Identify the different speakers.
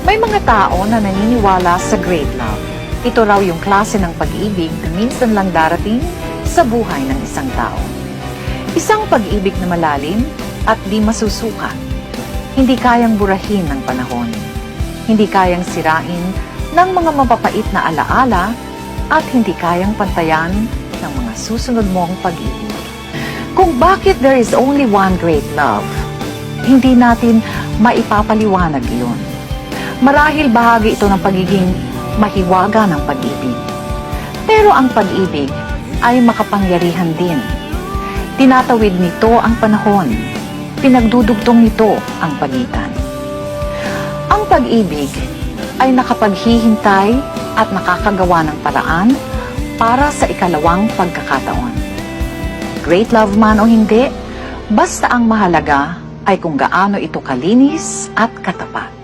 Speaker 1: May mga tao na naniniwala sa great love. Ito raw yung klase ng pag-ibig na minsan lang darating sa buhay ng isang tao. Isang pag-ibig na malalim at di masusukat. Hindi kayang burahin ng panahon. Hindi kayang sirain ng mga mapapait na alaala at hindi kayang pantayan ng mga susunod mong pag-ibig. Kung bakit there is only one great love, hindi natin maipapaliwanag iyon. Marahil bahagi ito ng pagiging mahiwaga ng pag-ibig. Pero ang pag-ibig ay makapangyarihan din. Tinatawid nito ang panahon. Pinagdudugtong nito ang pagitan. Ang pag-ibig ay nakapaghihintay at nakakagawa ng paraan para sa ikalawang pagkakataon. Great love man o hindi, basta ang mahalaga ay kung gaano ito kalinis at katapat.